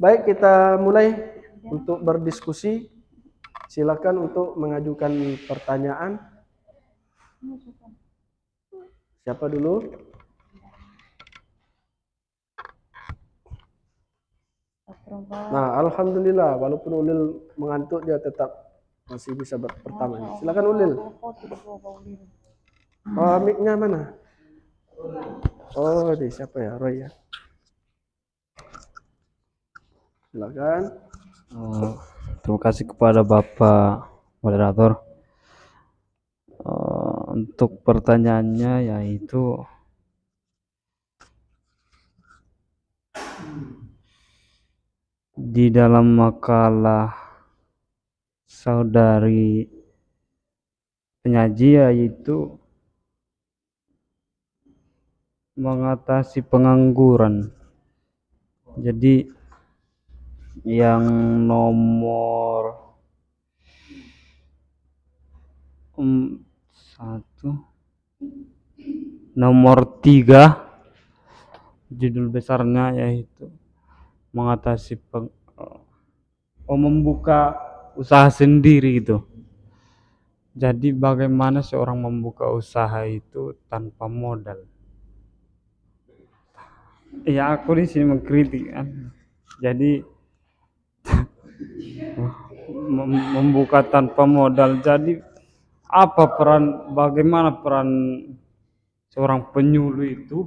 Baik, kita mulai untuk berdiskusi. Silakan untuk mengajukan pertanyaan. Siapa dulu? Nah, alhamdulillah, walaupun Ulil mengantuk, dia tetap masih bisa pertama. Silakan Ulil. Oh, mic-nya mana? Oh, di siapa ya? Roy ya. Silakan. Terima kasih kepada Bapak moderator. Untuk pertanyaannya yaitu di dalam makalah saudari penyaji yaitu mengatasi pengangguran. Jadi yang nomor 3 judul besarnya yaitu mengatasi membuka usaha sendiri gitu. Jadi bagaimana seorang membuka usaha itu tanpa modal? Ya aku di sini mengkritik kan. Jadi membuka tanpa modal. Jadi bagaimana peran seorang penyuluh itu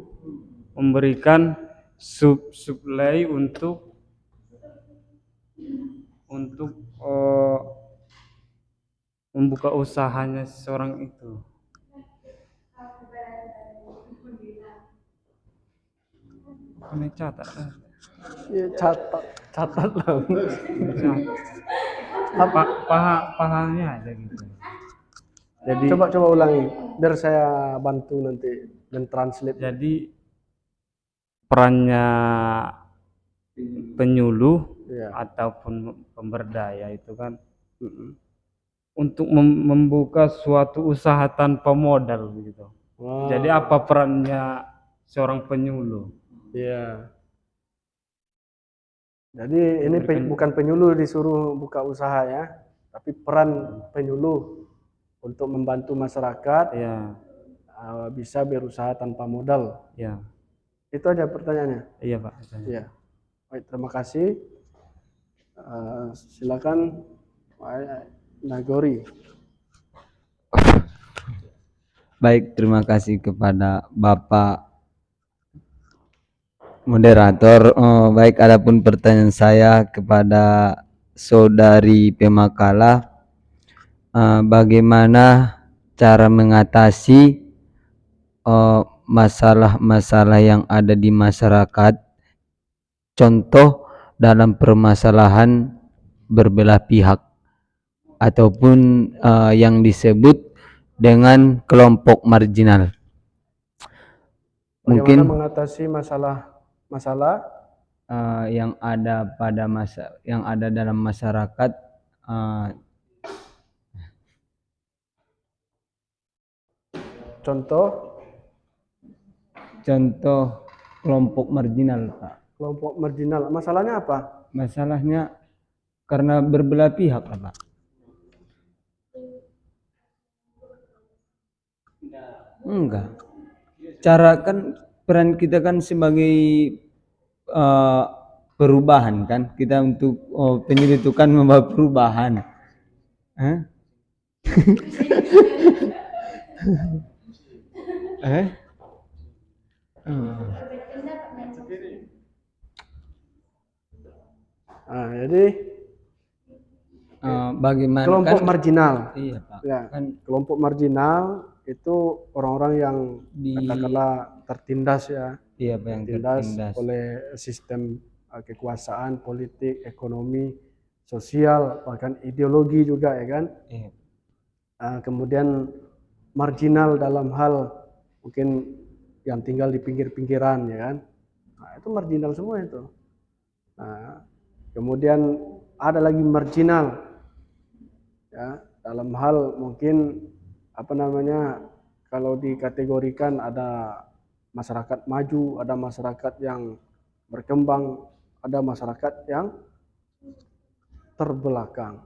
memberikan supply untuk membuka usahanya seorang itu. Ini catat. Ya, catat lah. Pahamnya aja gitu. Jadi Coba ulangi, biar saya bantu nanti mentranslate. Jadi perannya penyuluh ataupun pemberdaya itu kan untuk membuka suatu usaha tanpa modal gitu. Jadi apa perannya seorang penyuluh? Iya. Jadi ini bukan penyuluh disuruh buka usaha ya, tapi peran penyuluh untuk membantu masyarakat bisa berusaha tanpa modal. Ya. Itu aja pertanyaannya. Iya Pak. Iya. Baik, terima kasih. Silakan Pak Nagori. Baik, terima kasih kepada Bapak moderator. Baik, adapun pertanyaan saya kepada saudari pemakalah, bagaimana cara mengatasi masalah-masalah yang ada di masyarakat, contoh dalam permasalahan berbelah pihak ataupun yang disebut dengan kelompok marginal. Bagaimana mengatasi masalah yang ada dalam masyarakat, contoh kelompok marginal, Pak. Kelompok marginal, masalahnya apa? Masalahnya karena berbelah pihak, Pak. Enggak. Cara kan peran kita kan sebagai perubahan kan, kita untuk penyuluh itu kan membawa perubahan. Jadi bagaimana kelompok kan, marginal? Iya Pak. Ya, kan kelompok marginal itu orang-orang yang katakanlah tertindas ya. Iya, yang tertindas oleh sistem kekuasaan, politik, ekonomi, sosial, bahkan ideologi juga ya kan. Iya. Kemudian marginal dalam hal mungkin yang tinggal di pinggir-pinggiran ya kan. Nah, itu marginal semua itu. Nah, kemudian ada lagi marginal ya dalam hal mungkin kalau dikategorikan ada masyarakat maju, ada masyarakat yang berkembang, ada masyarakat yang terbelakang.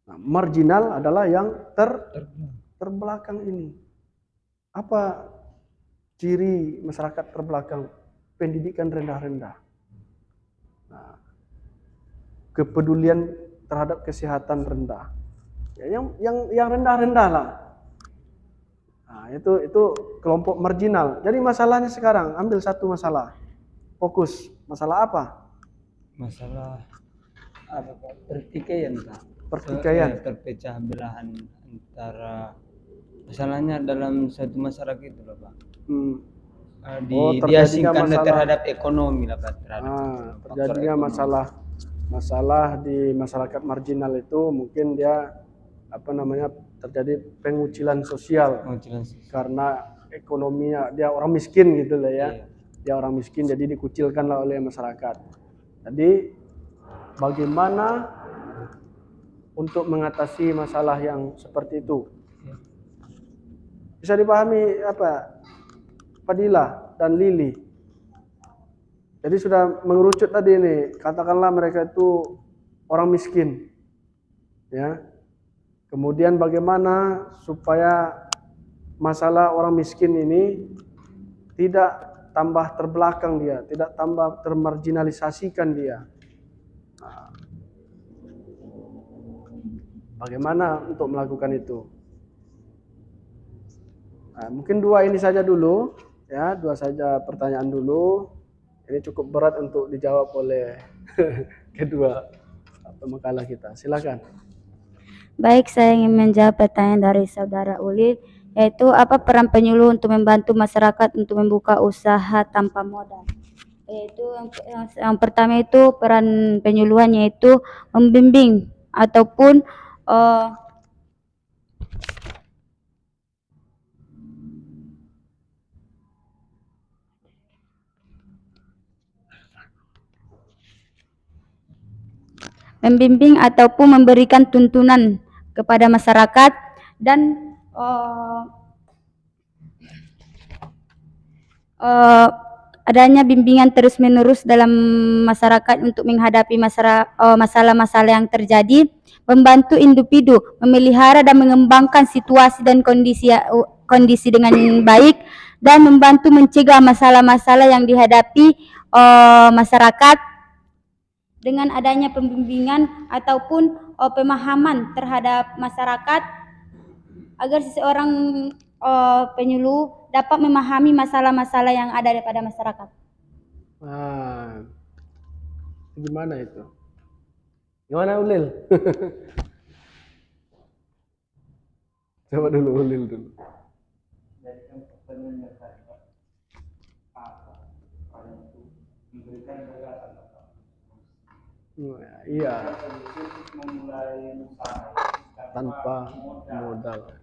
Nah, marginal adalah yang terbelakang ini. Apa ciri masyarakat terbelakang? Pendidikan rendah-rendah. Nah, kepedulian terhadap kesehatan rendah. Ya, yang rendah-rendah lah. Nah, itu kelompok marginal. Jadi masalahnya sekarang, ambil satu masalah. Fokus. Masalah apa? Masalah apa Pak? Pertikaian Pak. Pertikaian. Terpecah belahan antara masalahnya dalam satu masyarakat itu loh Pak. Diasingkan terhadap ekonomi lah Pak. Terjadinya masalah di masyarakat marginal itu mungkin dia terjadi pengucilan sosial. Karena ekonominya dia orang miskin gitu lah ya. Dia orang miskin jadi dikucilkan lah oleh masyarakat. Jadi bagaimana untuk mengatasi masalah yang seperti itu? Bisa dipahami apa? Fadilah dan Lili. Jadi sudah mengerucut tadi ini, katakanlah mereka itu orang miskin. Ya. Kemudian bagaimana supaya masalah orang miskin ini tidak tambah terbelakang dia, tidak tambah termarginalisasikan dia. Nah, bagaimana untuk melakukan itu? Nah, mungkin dua ini saja dulu, ya, dua saja pertanyaan dulu. Ini cukup berat untuk dijawab oleh kedua pemakalah kita. Silakan. Baik, saya ingin menjawab pertanyaan dari saudara Ulil, yaitu apa peran penyuluh untuk membantu masyarakat untuk membuka usaha tanpa modal. Yaitu yang pertama itu peran penyuluhan yaitu membimbing ataupun membimbing ataupun memberikan tuntunan kepada masyarakat dan adanya bimbingan terus-menerus dalam masyarakat untuk menghadapi masalah-masalah yang terjadi, membantu individu memelihara dan mengembangkan situasi dan kondisi dengan baik, dan membantu mencegah masalah-masalah yang dihadapi masyarakat dengan adanya pembimbingan ataupun pemahaman terhadap masyarakat agar seseorang penyuluh dapat memahami masalah-masalah yang ada pada masyarakat. Nah, gimana itu? Gimana Ulil? Coba dulu Ulil dulu. Iya. Tanpa modal.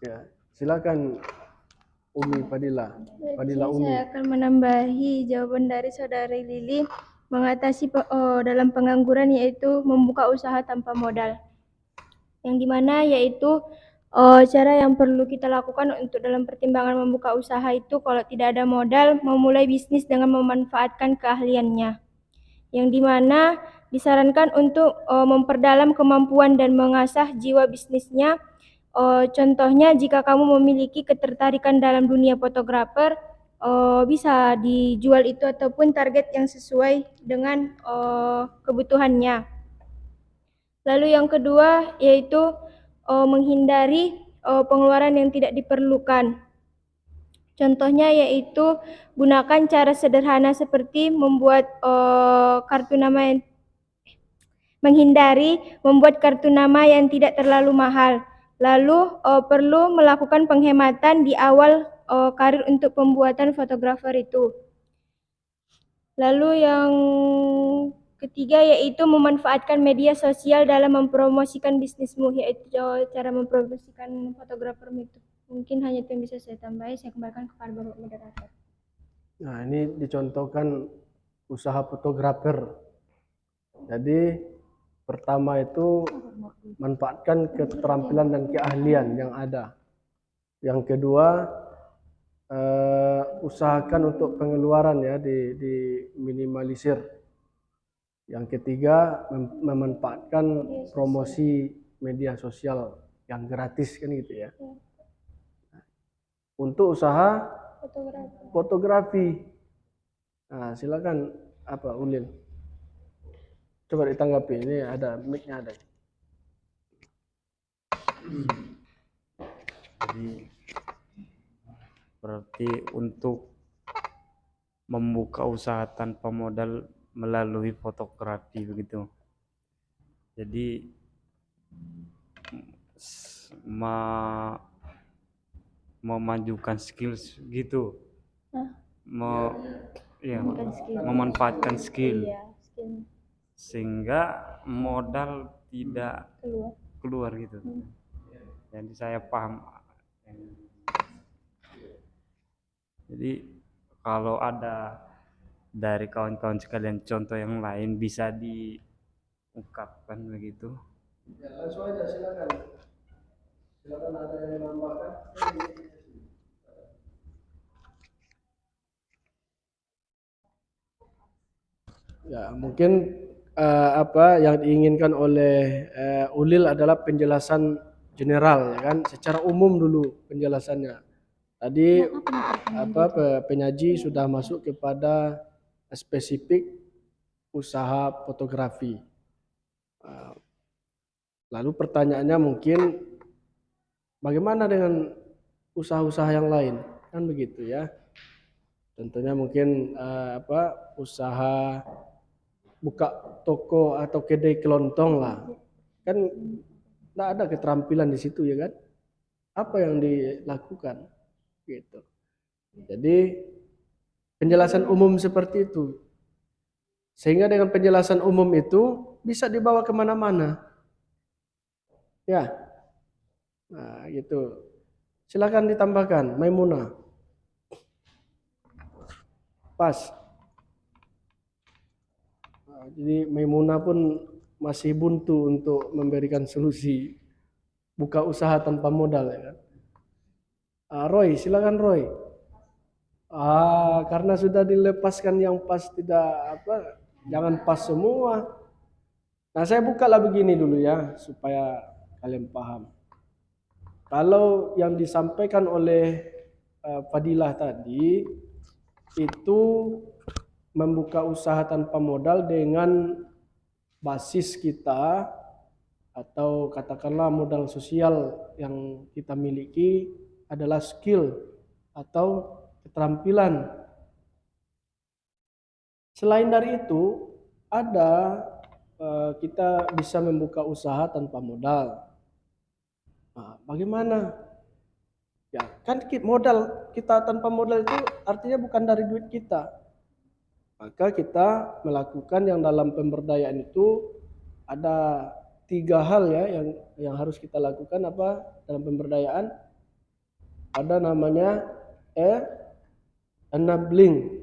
Ya, silakan Umi Fadilah. Umi. Saya akan menambahi jawaban dari saudari Lili mengatasi dalam pengangguran, yaitu membuka usaha tanpa modal. Yang dimana yaitu cara yang perlu kita lakukan untuk dalam pertimbangan membuka usaha itu, kalau tidak ada modal, memulai bisnis dengan memanfaatkan keahliannya. Yang dimana disarankan untuk memperdalam kemampuan dan mengasah jiwa bisnisnya. Contohnya, jika kamu memiliki ketertarikan dalam dunia fotografer, bisa dijual itu ataupun target yang sesuai dengan kebutuhannya. Lalu yang kedua yaitu menghindari pengeluaran yang tidak diperlukan. Contohnya yaitu gunakan cara sederhana seperti membuat kartu nama menghindari membuat kartu nama yang tidak terlalu mahal. Lalu perlu melakukan penghematan di awal karir untuk pembuatan fotografer itu. Lalu yang ketiga yaitu memanfaatkan media sosial dalam mempromosikan bisnismu, yaitu cara mempromosikan fotografer itu. Mungkin hanya itu yang bisa saya tambahi. Saya kembalikan kepada Bapak Moderator. Nah, ini dicontohkan usaha fotografer. Jadi pertama itu manfaatkan keterampilan dan keahlian yang ada. Yang kedua usahakan untuk pengeluaran ya diminimalisir. Yang ketiga, memanfaatkan promosi media sosial yang gratis kan gitu ya. Untuk usaha fotografi. Nah, silakan apa Ulil? Coba ditanggapi, ini ada mic-nya ada. Jadi berarti untuk membuka usaha tanpa modal melalui fotografi begitu. Jadi memajukan skills gitu. Memanfaatkan skill. Iya, skill Sehingga modal tidak keluar. keluar gitu. Jadi saya paham. Jadi kalau ada dari kawan-kawan sekalian contoh yang lain bisa diungkapkan begitu. Ya, langsung aja silakan. Silakan ada yang menambahkan. Ya, mungkin apa yang diinginkan oleh Ulil adalah penjelasan general ya kan, secara umum dulu penjelasannya. Tadi apa penyaji sudah masuk kepada spesifik usaha fotografi. Lalu pertanyaannya mungkin bagaimana dengan usaha-usaha yang lain? Kan begitu ya. Tentunya mungkin apa usaha buka toko atau kedai kelontong lah. Kan tidak ada keterampilan di situ ya kan? Apa yang dilakukan? Gitu. Jadi penjelasan umum seperti itu, sehingga dengan penjelasan umum itu bisa dibawa kemana-mana, ya. Nah, gitu. Silakan ditambahkan, Maimunah. Pas. Nah, jadi Maimunah pun masih buntu untuk memberikan solusi buka usaha tanpa modal ya kan. Roy, silakan Roy. Karena sudah dilepaskan yang pas tidak apa, jangan pas semua. Nah, saya bukalah begini dulu ya supaya kalian paham. Kalau yang disampaikan oleh Fadilah tadi itu membuka usaha tanpa modal dengan basis kita atau katakanlah modal sosial yang kita miliki adalah skill atau keterampilan. Selain dari itu, ada kita bisa membuka usaha tanpa modal. Nah, bagaimana? Ya, kan modal kita tanpa modal itu artinya bukan dari duit kita. Maka kita melakukan yang dalam pemberdayaan itu ada 3 hal ya yang harus kita lakukan apa dalam pemberdayaan. Ada namanya enabling.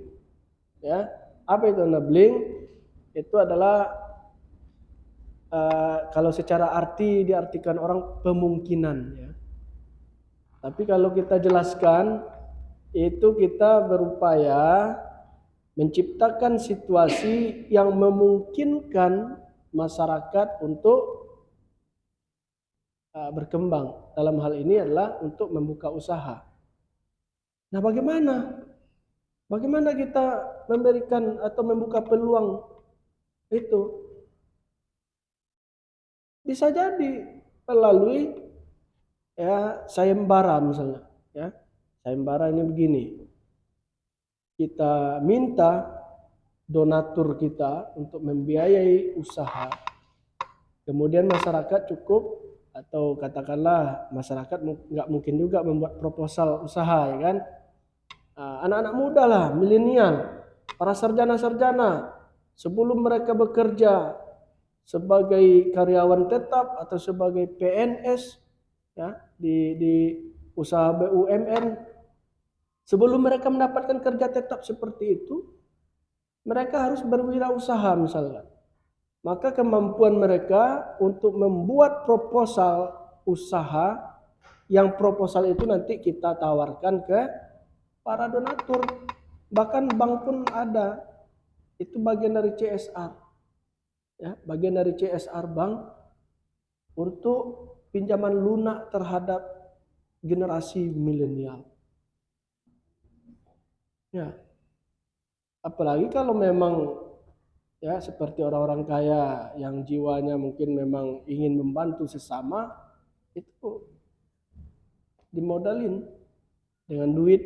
Ya, apa itu enabling? Itu adalah kalau secara arti diartikan orang pemungkinan ya. Tapi kalau kita jelaskan itu kita berupaya menciptakan situasi yang memungkinkan masyarakat untuk berkembang. Dalam hal ini adalah untuk membuka usaha. Nah, bagaimana? Bagaimana kita memberikan atau membuka peluang itu? Bisa jadi melalui ya sayembara misalnya. Ya, sayembara ini begini. Kita minta donatur kita untuk membiayai usaha. Kemudian masyarakat cukup atau katakanlah masyarakat nggak mungkin juga membuat proposal usaha ya kan. Anak-anak muda lah, milenial, para sarjana-sarjana sebelum mereka bekerja sebagai karyawan tetap atau sebagai PNS ya di usaha BUMN, sebelum mereka mendapatkan kerja tetap seperti itu, mereka harus berwirausaha misalnya. Maka kemampuan mereka untuk membuat proposal usaha, yang proposal itu nanti kita tawarkan ke para donatur, bahkan bank pun ada. Itu bagian dari CSR, ya, bagian dari CSR bank untuk pinjaman lunak terhadap generasi milenial. Ya, apalagi kalau memang ya seperti orang-orang kaya yang jiwanya mungkin memang ingin membantu sesama, itu dimodalin dengan duit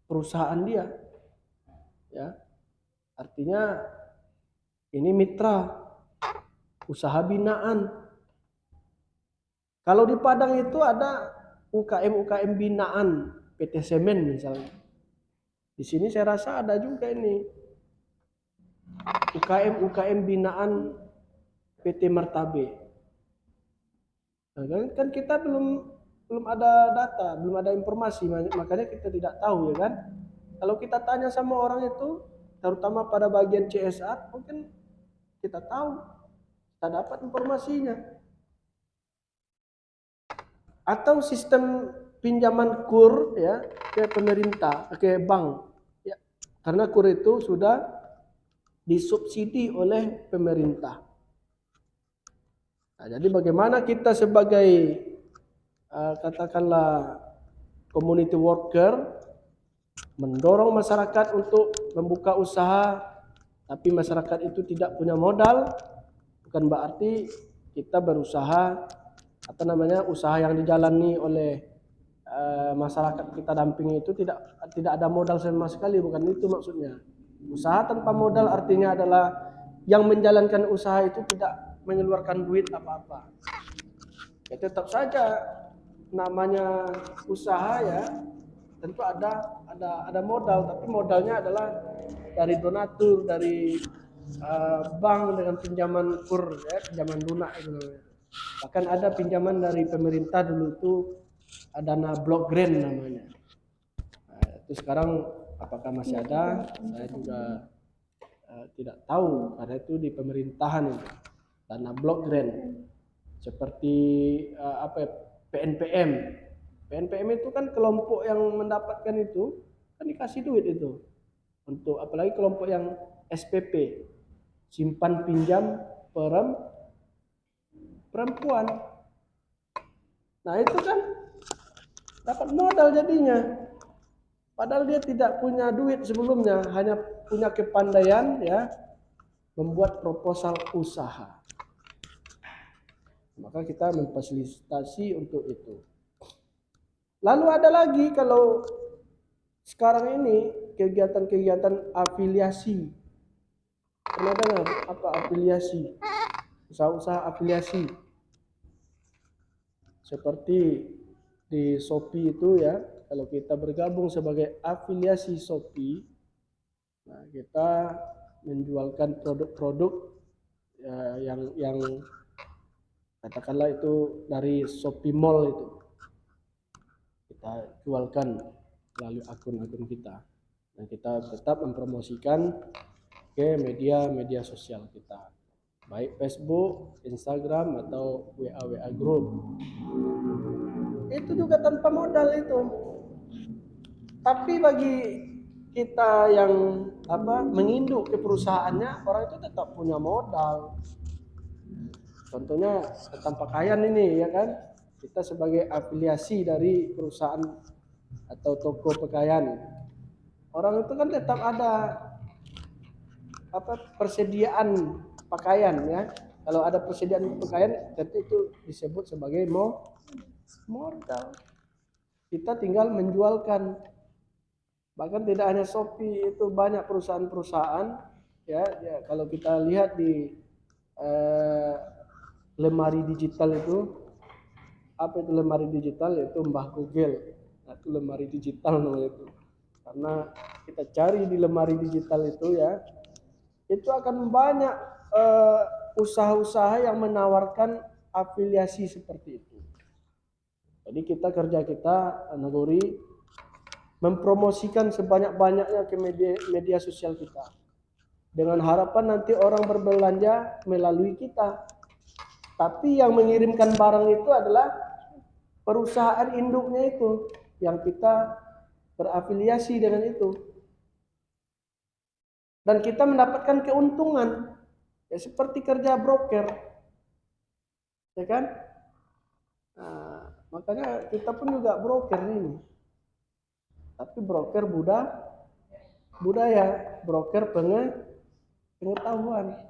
perusahaan dia, ya. Artinya ini mitra usaha binaan. Kalau di Padang itu ada UKM binaan PT Semen misalnya. Di sini saya rasa ada juga ini UKM binaan PT Martabe. Nah, kan kita belum ada data, belum ada informasi, makanya kita tidak tahu, ya kan. Kalau kita tanya sama orang itu, terutama pada bagian CSR, mungkin kita tahu, kita dapat informasinya. Atau sistem pinjaman KUR, ya, ke pemerintah, ke bank, ya, karena KUR itu sudah disubsidi oleh pemerintah. Nah, jadi bagaimana kita sebagai katakanlah community worker mendorong masyarakat untuk membuka usaha, tapi masyarakat itu tidak punya modal, bukan berarti kita berusaha usaha yang dijalani oleh masyarakat kita dampingi itu tidak ada modal sama sekali, bukan itu maksudnya. Usaha tanpa modal artinya adalah yang menjalankan usaha itu tidak mengeluarkan duit apa-apa. Ya, tetap saja namanya usaha, ya, tentu ada modal, tapi modalnya adalah dari donatur, dari bank dengan pinjaman KUR, ya, pinjaman lunak itu namanya. Bahkan ada pinjaman dari pemerintah dulu itu dana block grant namanya. Nah, itu sekarang apakah masih ada? Saya juga tidak tahu, karena itu di pemerintahan itu. Dana block grant seperti PNPM. PNPM itu kan kelompok yang mendapatkan itu kan dikasih duit itu. Untuk apalagi kelompok yang SPP, simpan pinjam perempuan. Nah, itu kan dapat modal jadinya. Padahal dia tidak punya duit sebelumnya, hanya punya kepandaian, ya, membuat proposal usaha. Maka kita memfasilitasi untuk itu. Lalu ada lagi kalau sekarang ini kegiatan-kegiatan afiliasi. Pernah dengar apa afiliasi? Usaha-usaha afiliasi. Seperti di Shopee itu, ya, kalau kita bergabung sebagai afiliasi Shopee, nah, kita menjualkan produk-produk yang katakanlah itu dari Shopee Mall itu kita jualkan melalui akun-akun kita, dan kita tetap mempromosikan ke media sosial kita, baik Facebook, Instagram, atau WA group. Itu juga tanpa modal itu. Tapi bagi kita yang menginduk ke perusahaannya, orang itu tetap punya modal. Contohnya tentang pakaian ini, ya kan, kita sebagai afiliasi dari perusahaan atau toko pakaian, orang itu kan tetap ada persediaan pakaian, ya. Kalau ada persediaan pakaian, tentu itu disebut sebagai modal. Kita tinggal menjualkan. Bahkan tidak hanya Shopee, itu banyak perusahaan-perusahaan, ya, kalau kita lihat di lemari digital itu, apa itu lemari digital? Yaitu Mbah Google. Nah, itu lemari digital namanya itu. Karena kita cari di lemari digital itu, ya, itu akan banyak usaha-usaha yang menawarkan afiliasi seperti itu. Jadi kerja kita Nagori mempromosikan sebanyak-banyaknya ke media sosial kita, dengan harapan nanti orang berbelanja melalui kita. Tapi yang mengirimkan barang itu adalah perusahaan induknya itu, yang kita berafiliasi dengan itu. Dan kita mendapatkan keuntungan, ya seperti kerja broker, ya kan? Nah, makanya kita pun juga broker ini, tapi broker budaya, broker pengetahuan.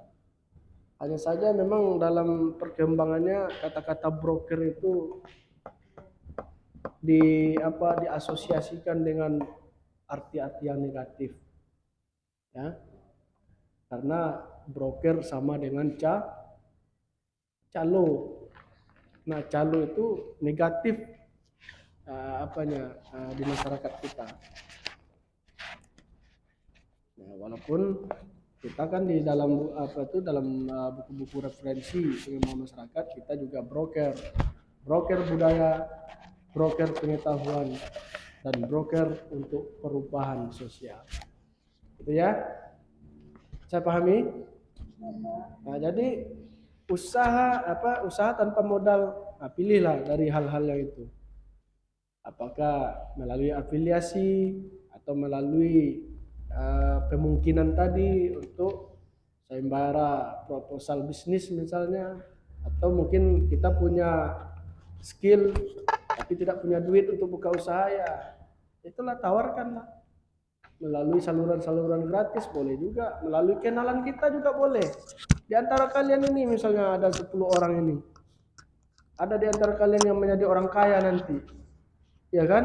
Hanya saja memang dalam perkembangannya kata-kata broker itu diasosiasikan dengan arti-arti yang negatif, ya, karena broker sama dengan calo. Nah, calo itu negatif di masyarakat kita. Nah, walaupun kita kan di dalam buku-buku referensi pengembangan masyarakat kita juga broker budaya, broker pengetahuan, dan broker untuk perubahan sosial. Gitu ya. Saya pahami? Nah, jadi usaha tanpa modal, pilihlah dari hal-hal yang itu. Apakah melalui afiliasi atau melalui kemungkinan tadi untuk sayembara proposal bisnis misalnya, atau mungkin kita punya skill tapi tidak punya duit untuk buka usaha, ya itulah tawarkanlah melalui saluran-saluran gratis, boleh juga melalui kenalan kita juga boleh. Di antara kalian ini misalnya ada 10 orang ini, ada di antara kalian yang menjadi orang kaya nanti, ya kan?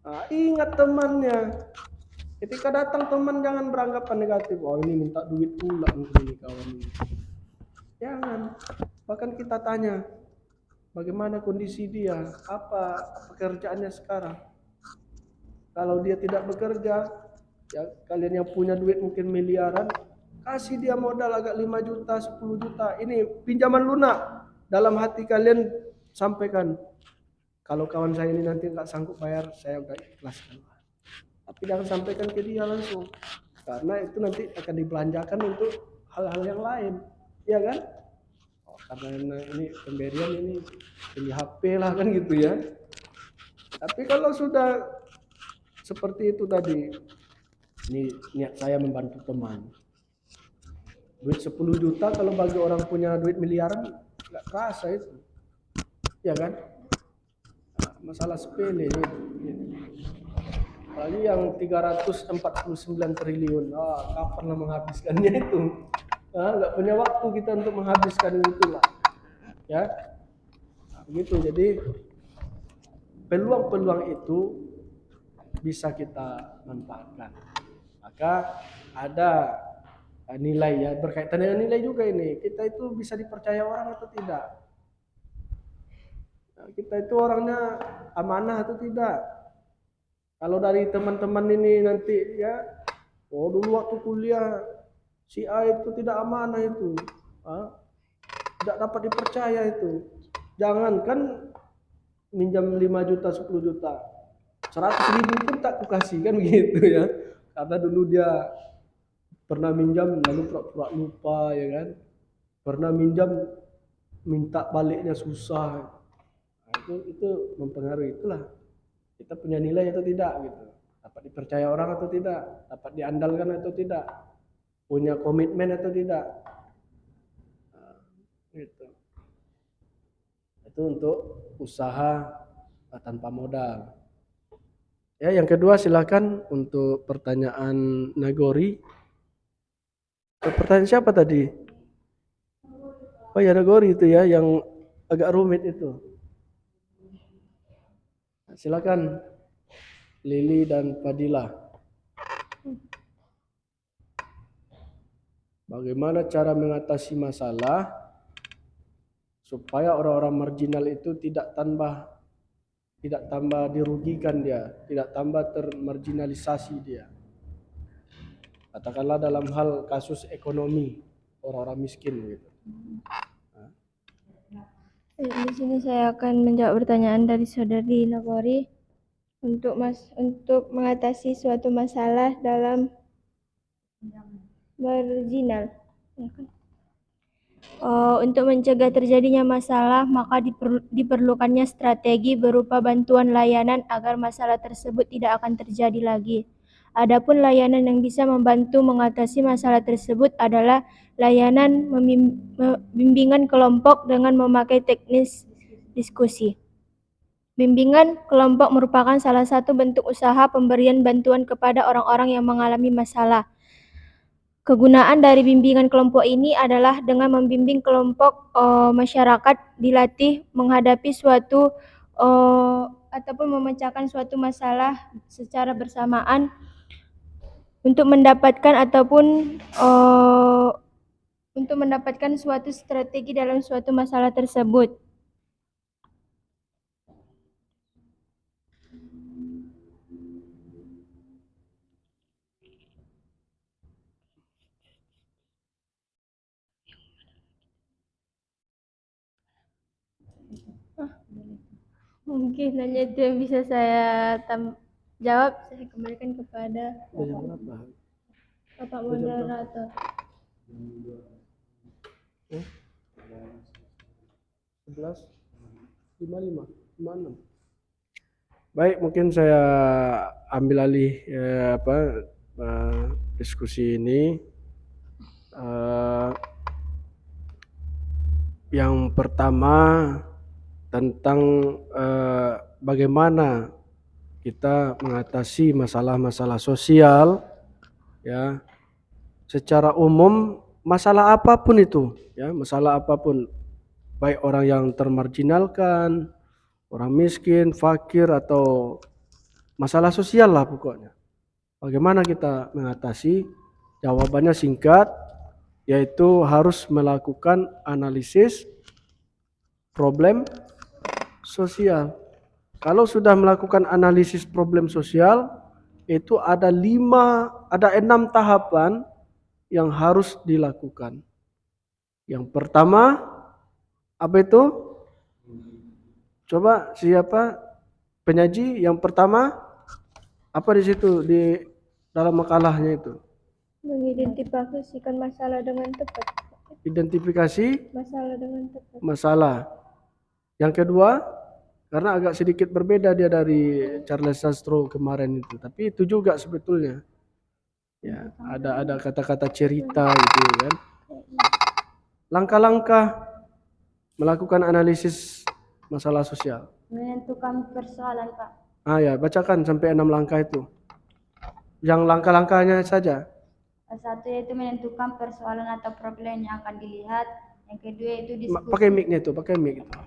Nah, ingat temannya. Ketika datang teman jangan beranggapan negatif. Oh, ini minta duit pula ini kawan ini. Jangan. Bahkan kita tanya bagaimana kondisi dia, apa pekerjaannya sekarang. Kalau dia tidak bekerja, ya kalian yang punya duit mungkin miliaran, kasih dia modal agak 5 juta, 10 juta. Ini pinjaman lunak. Dalam hati kalian sampaikan, kalau kawan saya ini nanti nggak sanggup bayar, saya udah ikhlaskan. Tapi jangan sampaikan ke dia langsung, karena itu nanti akan dibelanjakan untuk hal-hal yang lain, ya kan? Oh, karena ini pemberian ini HP lah kan gitu ya. Tapi kalau sudah seperti itu tadi, ini niat saya membantu teman. Duit 10 juta kalau bagi orang punya duit miliaran nggak kerasa itu, ya kan? Nah, masalah sepele ini. Apalagi yang 349 triliun, kapan menghabiskannya itu? Nggak punya waktu kita untuk menghabiskan itulah, ya. Nah, begitu. Jadi peluang-peluang itu bisa kita manfaatkan. Maka ada nilai, ya, berkaitan dengan nilai juga ini. Kita itu bisa dipercaya orang atau tidak? Nah, kita itu orangnya amanah atau tidak? Kalau dari teman-teman ini nanti, ya, dulu waktu kuliah si A itu tidak amanah itu, tidak dapat dipercaya itu. Jangankan minjam 5 juta, 10 juta, 100.000 pun tak kukasih kan begitu ya. Karena dulu dia pernah minjam lalu pura-pura lupa, ya kan. Pernah minjam minta baliknya susah. Nah, itu mempengaruhi. Itulah kita punya nilai atau tidak gitu, dapat dipercaya orang atau tidak, dapat diandalkan atau tidak, punya komitmen atau tidak. Nah, gitu. Itu untuk usaha tanpa modal. Ya, yang kedua silakan untuk pertanyaan Nagori. Pertanyaan siapa tadi? Oh ya, Nagori itu ya, yang agak rumit itu. Silakan Lili dan Fadila. Bagaimana cara mengatasi masalah supaya orang-orang marginal itu tidak tambah dirugikan dia, tidak tambah termarginalisasi dia. Katakanlah dalam hal kasus ekonomi orang-orang miskin gitu. Di sini saya akan menjawab pertanyaan dari saudari Nagori untuk mengatasi suatu masalah dalam marginal. Ya kan? Untuk mencegah terjadinya masalah, maka diperlukannya strategi berupa bantuan layanan agar masalah tersebut tidak akan terjadi lagi. Adapun layanan yang bisa membantu mengatasi masalah tersebut adalah layanan bimbingan kelompok dengan memakai teknis diskusi. Bimbingan kelompok merupakan salah satu bentuk usaha pemberian bantuan kepada orang-orang yang mengalami masalah. Kegunaan dari bimbingan kelompok ini adalah dengan membimbing kelompok masyarakat dilatih menghadapi suatu ataupun memecahkan suatu masalah secara bersamaan untuk mendapatkan suatu strategi dalam suatu masalah tersebut. Mungkin hanya itu yang bisa saya jawab. Saya kembalikan kepada Bapak moderator. 11, 55, 56. Baik, mungkin saya ambil alih diskusi ini. Yang pertama tentang bagaimana kita mengatasi masalah-masalah sosial, ya, secara umum masalah apapun itu, ya, masalah apapun, baik orang yang termarginalkan, orang miskin, fakir, atau masalah sosial lah pokoknya. Bagaimana kita mengatasi? Jawabannya singkat, yaitu harus melakukan analisis problem sosial. Kalau sudah melakukan analisis problem sosial, itu ada 6 tahapan yang harus dilakukan. Yang pertama, apa itu? Coba siapa penyaji yang pertama? Apa di situ di dalam makalahnya itu? Mengidentifikasikan masalah dengan tepat. Identifikasi Masalah dengan tepat. masalah. Yang kedua, karena agak sedikit berbeda dia dari Charles Sastro kemarin itu, tapi itu juga sebetulnya. Ya, ada kata-kata cerita gitu kan. Langkah-langkah melakukan analisis masalah sosial. Menentukan persoalan, Pak. Ya, bacakan sampai 6 langkah itu. Yang langkah-langkahnya saja. Satu yaitu menentukan persoalan atau problem yang akan dilihat. Yang kedua itu diskusi. Pakai mic-nya itu, pakai mic itu.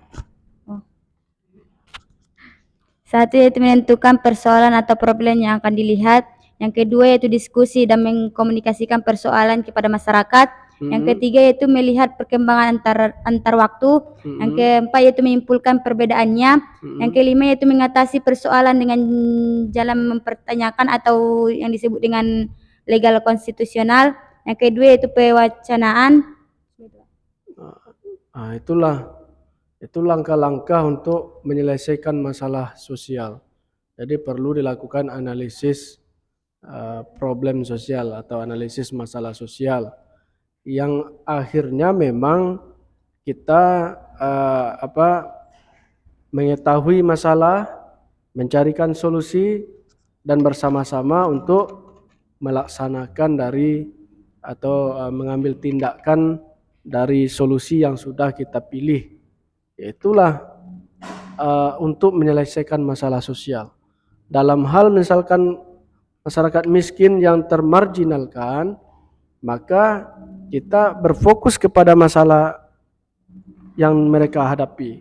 Satu yaitu menentukan persoalan atau problem yang akan dilihat. Yang kedua yaitu diskusi dan mengkomunikasikan persoalan kepada masyarakat. Yang ketiga yaitu melihat perkembangan antar waktu. Yang keempat yaitu menyimpulkan perbedaannya. Yang kelima yaitu mengatasi persoalan dengan jalan mempertanyakan atau yang disebut dengan legal konstitusional. Yang kedua yaitu pewacanaan. Itu langkah-langkah untuk menyelesaikan masalah sosial. Jadi perlu dilakukan analisis problem sosial atau analisis masalah sosial yang akhirnya memang kita mengetahui masalah, mencarikan solusi, dan bersama-sama untuk melaksanakan dari atau mengambil tindakan dari solusi yang sudah kita pilih. Itulah untuk menyelesaikan masalah sosial. Dalam hal misalkan masyarakat miskin yang termarginalkan, maka kita berfokus kepada masalah yang mereka hadapi.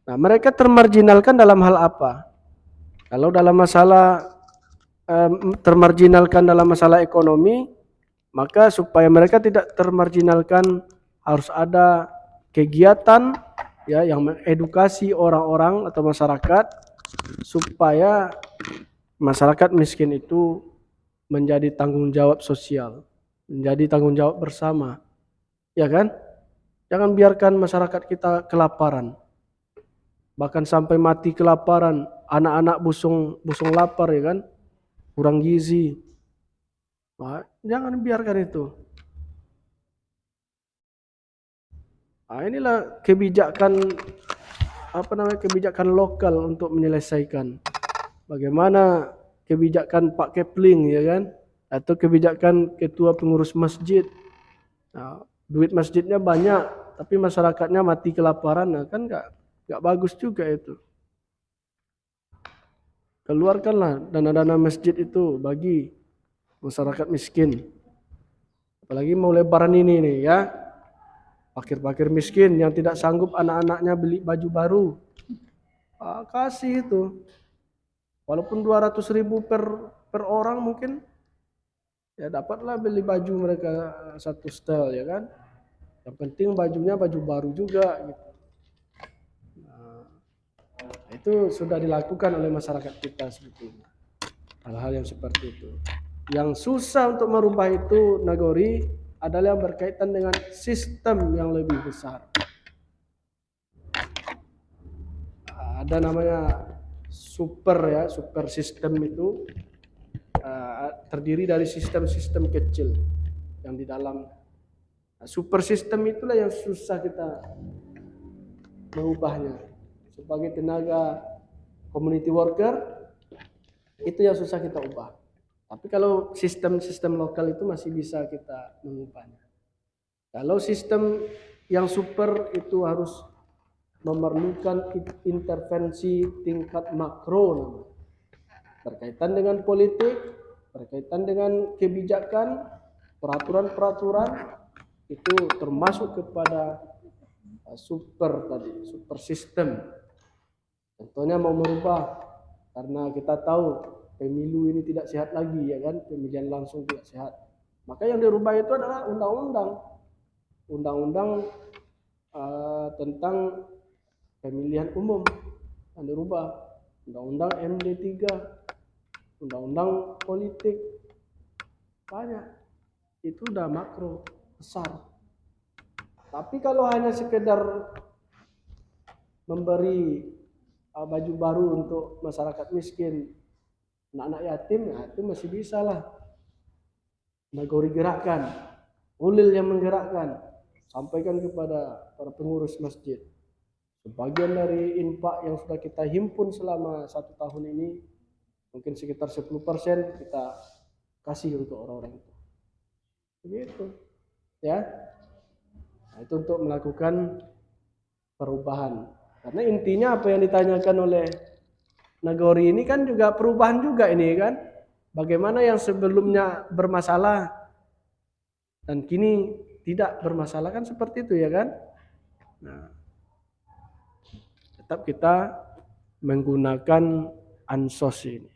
Nah, mereka termarginalkan dalam hal apa? Kalau dalam masalah termarginalkan dalam masalah ekonomi, maka supaya mereka tidak termarginalkan harus ada kegiatan, ya, yang mengedukasi orang-orang atau masyarakat supaya masyarakat miskin itu menjadi tanggung jawab sosial, menjadi tanggung jawab bersama, ya kan? Jangan biarkan masyarakat kita kelaparan, bahkan sampai mati kelaparan, anak-anak busung lapar, ya kan? Kurang gizi. Jangan biarkan itu. Inilah kebijakan kebijakan lokal untuk menyelesaikan. Bagaimana kebijakan Pak Kepling, ya kan, atau kebijakan ketua pengurus masjid. Nah, duit masjidnya banyak, tapi masyarakatnya mati kelaparan, nah kan nggak bagus juga itu. Keluarkanlah dana-dana masjid itu bagi masyarakat miskin. Apalagi mau lebaran ini nih ya, fakir-fakir miskin yang tidak sanggup anak-anaknya beli baju baru, kasih itu. Walaupun 200.000 per orang mungkin, ya dapatlah beli baju mereka satu setel, ya kan. Yang penting bajunya baju baru juga gitu. Nah, itu sudah dilakukan oleh masyarakat kita sebetulnya. Hal-hal yang seperti itu. Yang susah untuk merubah itu, Nagori, adalah yang berkaitan dengan sistem yang lebih besar. Ada namanya super sistem itu terdiri dari sistem-sistem kecil yang di dalam. Super sistem itulah yang susah kita mengubahnya. Sebagai tenaga community worker, itu yang susah kita ubah. Tapi kalau sistem-sistem lokal itu masih bisa kita mengubahnya. Kalau sistem yang super itu harus memerlukan intervensi tingkat makro, berkaitan dengan politik, berkaitan dengan kebijakan, peraturan-peraturan, itu termasuk kepada super sistem. Contohnya mau merubah, karena kita tahu pemilu ini tidak sehat lagi, ya kan, pemilihan langsung tidak sehat. Maka yang dirubah itu adalah undang-undang tentang pemilihan umum yang dirubah, undang-undang MD3, undang-undang politik, banyak. Itu udah makro, besar. Tapi kalau hanya sekedar memberi baju baru untuk masyarakat miskin, anak-anak yatim, nah itu masih bisa lah. Nagori gerakkan, ulil yang menggerakkan, sampaikan kepada para pengurus masjid. Sebagian dari infak yang sudah kita himpun selama 1 tahun ini, mungkin sekitar 10% kita kasih untuk orang-orang itu. Begitu, ya. Nah, itu untuk melakukan perubahan. Karena intinya apa yang ditanyakan oleh Nagori ini kan juga perubahan juga ini kan. Bagaimana yang sebelumnya bermasalah dan kini tidak bermasalah, kan seperti itu, ya kan. Nah, tetap kita menggunakan ansos ini.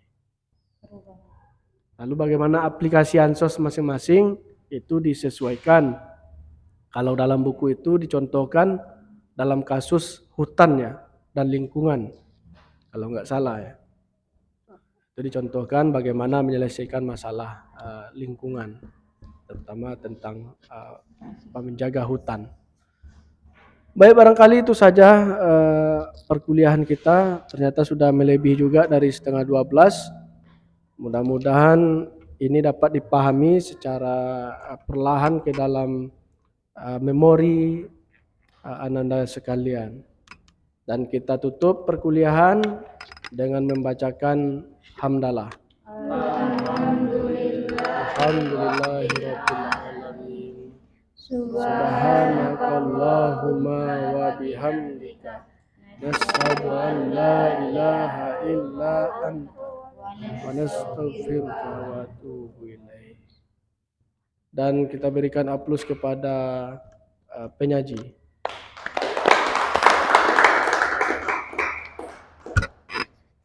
Lalu bagaimana aplikasi ansos masing-masing itu disesuaikan. Kalau dalam buku itu dicontohkan dalam kasus hutan ya dan lingkungan, kalau nggak salah ya. Itu dicontohkan bagaimana menyelesaikan masalah lingkungan, terutama tentang menjaga hutan. Baik, barangkali itu saja perkuliahan kita. Ternyata sudah melebihi juga dari 11:30. Mudah-mudahan ini dapat dipahami secara perlahan ke dalam memori Ananda sekalian. Dan kita tutup perkuliahan dengan membacakan hamdalah. Alhamdulillahirabbil alamin. Subhanakallahumma wa bihamdika nasyhadu an la ilaha illa anta wa nastaghfiruka wa atubu ilaik. Dan kita berikan aplaus kepada penyaji.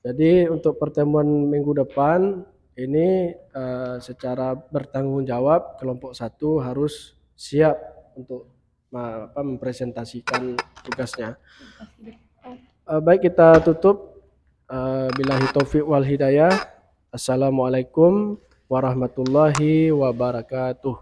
Jadi untuk pertemuan minggu depan ini secara bertanggung jawab kelompok 1 harus siap untuk mempresentasikan tugasnya. Baik, kita tutup. Billahi taufiq wal hidayah. Assalamualaikum warahmatullahi wabarakatuh.